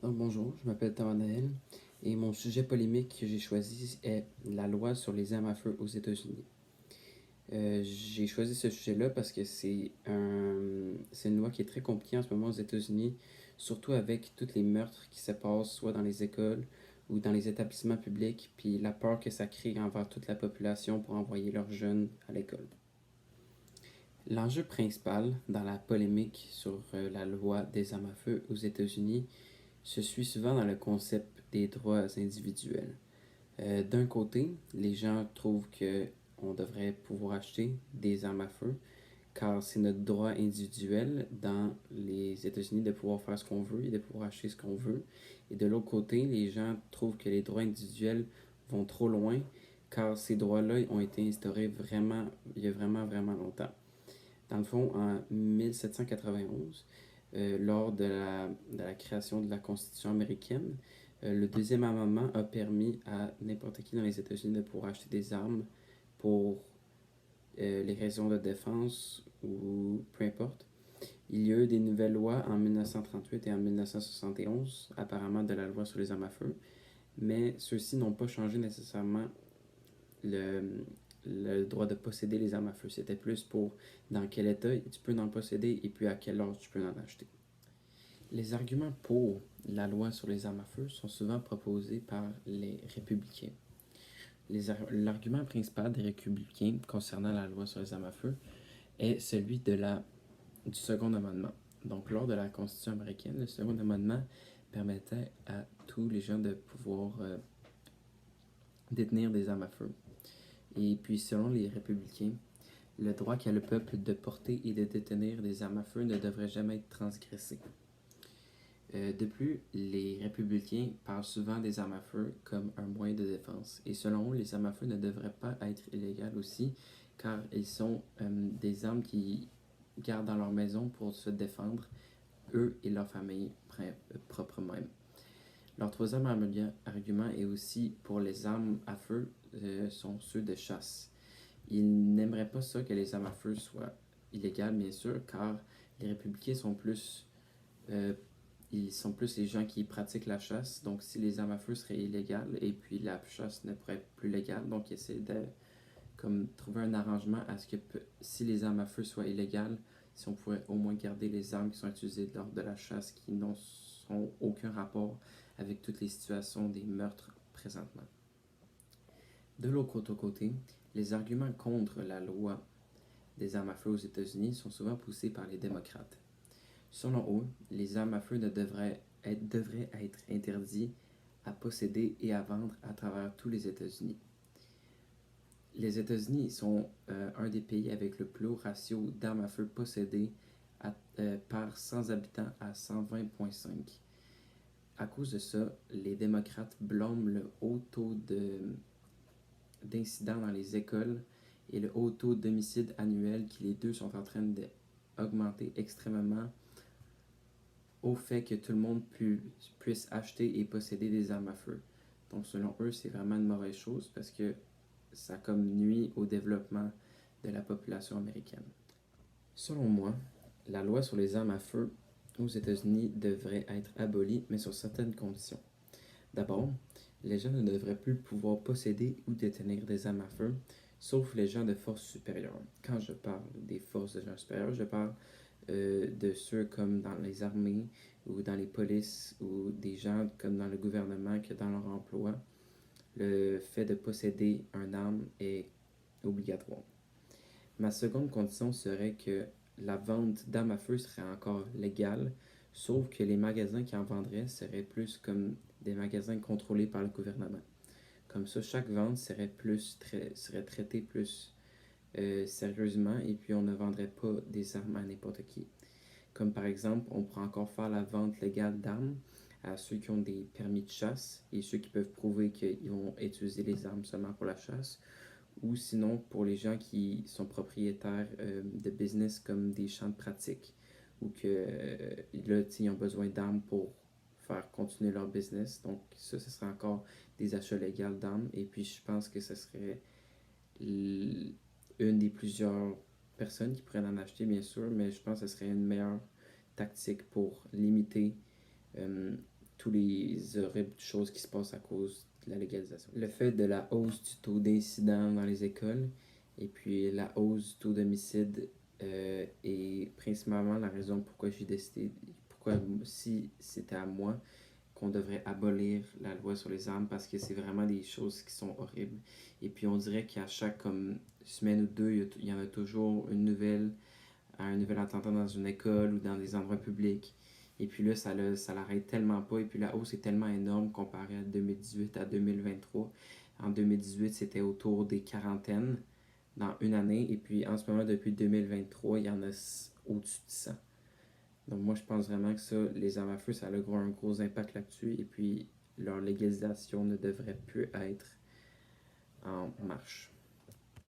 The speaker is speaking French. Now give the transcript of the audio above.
Donc, bonjour, je m'appelle Thomas Naël et mon sujet polémique que j'ai choisi est la loi sur les armes à feu aux États-Unis. J'ai choisi ce sujet-là parce que c'est une loi qui est très compliquée en ce moment aux États-Unis, surtout avec tous les meurtres qui se passent soit dans les écoles ou dans les établissements publics, puis la peur que ça crée envers toute la population pour envoyer leurs jeunes à l'école. L'enjeu principal dans la polémique sur la loi des armes à feu aux États-Unis se suit souvent dans le concept des droits individuels. D'un côté, les gens trouvent que on devrait pouvoir acheter des armes à feu, car c'est notre droit individuel dans les États-Unis de pouvoir faire ce qu'on veut et de pouvoir acheter ce qu'on veut. Et de l'autre côté, les gens trouvent que les droits individuels vont trop loin, car ces droits-là ont été instaurés vraiment, il y a vraiment, vraiment longtemps. Dans le fond, en 1791, lors de la création de la Constitution américaine, le deuxième amendement a permis à n'importe qui dans les États-Unis de pouvoir acheter des armes pour les raisons de défense ou peu importe. Il y a eu des nouvelles lois en 1938 et en 1971, apparemment de la loi sur les armes à feu, mais ceux-ci n'ont pas changé nécessairement le, le droit de posséder les armes à feu. C'était plus pour dans quel état tu peux en posséder et puis à quel âge tu peux en acheter. Les arguments pour la loi sur les armes à feu sont souvent proposés par les républicains. L'argument principal des républicains concernant la loi sur les armes à feu est celui du Second Amendement. Donc, lors de la Constitution américaine, le Second Amendement permettait à tous les gens de pouvoir détenir des armes à feu. Et puis, selon les républicains, le droit qu'a le peuple de porter et de détenir des armes à feu ne devrait jamais être transgressé. De plus, les républicains parlent souvent des armes à feu comme un moyen de défense. Et selon eux, les armes à feu ne devraient pas être illégales aussi, car ils sont des armes qui gardent dans leur maison pour se défendre, eux et leur famille propre même. Leur troisième argument est aussi pour les armes à feu sont ceux de chasse. Ils n'aimeraient pas ça que les armes à feu soient illégales, bien sûr, car les républicains sont plus ils sont plus les gens qui pratiquent la chasse. Donc, si les armes à feu seraient illégales et puis la chasse ne pourrait être plus légale, donc ils essaient de comme, trouver un arrangement à ce que si les armes à feu soient illégales, si on pourrait au moins garder les armes qui sont utilisées lors de la chasse qui n'ont aucun rapport avec toutes les situations des meurtres présentement. De l'autre côté, les arguments contre la loi des armes à feu aux États-Unis sont souvent poussés par les démocrates. Selon eux, les armes à feu devraient être interdites à posséder et à vendre à travers tous les États-Unis. Les États-Unis sont un des pays avec le plus haut ratio d'armes à feu possédées par 100 habitants à 120,5. À cause de ça, les démocrates blâment le haut taux d'incidents dans les écoles et le haut taux d'homicide annuel qui les deux sont en train d'augmenter extrêmement au fait que tout le monde puisse acheter et posséder des armes à feu. Donc selon eux, c'est vraiment une mauvaise chose parce que ça comme nuit au développement de la population américaine. Selon moi, la loi sur les armes à feu aux États-Unis devrait être abolie, mais sur certaines conditions. D'abord, les gens ne devraient plus pouvoir posséder ou détenir des armes à feu, sauf les gens de force supérieure. Quand je parle des forces de gens supérieurs, je parle de ceux comme dans les armées ou dans les polices ou des gens comme dans le gouvernement que dans leur emploi, le fait de posséder une arme est obligatoire. Ma seconde condition serait que la vente d'armes à feu serait encore légale, sauf que les magasins qui en vendraient seraient plus comme des magasins contrôlés par le gouvernement. Comme ça, chaque vente serait traitée plus sérieusement et puis on ne vendrait pas des armes à n'importe qui. Comme par exemple, on pourrait encore faire la vente légale d'armes à ceux qui ont des permis de chasse et ceux qui peuvent prouver qu'ils vont utiliser les armes seulement pour la chasse, ou sinon pour les gens qui sont propriétaires de business comme des champs de pratique, ou que là, ils ont besoin d'armes pour faire continuer leur business. Donc ça, ce serait encore des achats légaux d'armes. Et puis je pense que ce serait une des plusieurs personnes qui pourraient en acheter, bien sûr, mais je pense que ce serait une meilleure tactique pour limiter toutes les horribles choses qui se passent à cause de la légalisation. Le fait de la hausse du taux d'incidents dans les écoles et puis la hausse du taux d'homicide est principalement la raison pourquoi j'ai décidé, pourquoi si c'était à moi, qu'on devrait abolir la loi sur les armes parce que c'est vraiment des choses qui sont horribles. Et puis on dirait qu'à chaque comme, semaine ou deux, il y en a toujours un nouvel attentat dans une école ou dans des endroits publics. Et puis là, ça l'arrête tellement pas. Et puis la hausse est tellement énorme comparée à 2018 à 2023. En 2018, c'était autour des quarantaines dans une année. Et puis en ce moment, depuis 2023, il y en a au-dessus de 100. Donc moi, je pense vraiment que ça, les armes à feu, ça a un gros impact là-dessus. Et puis leur légalisation ne devrait plus être en marche.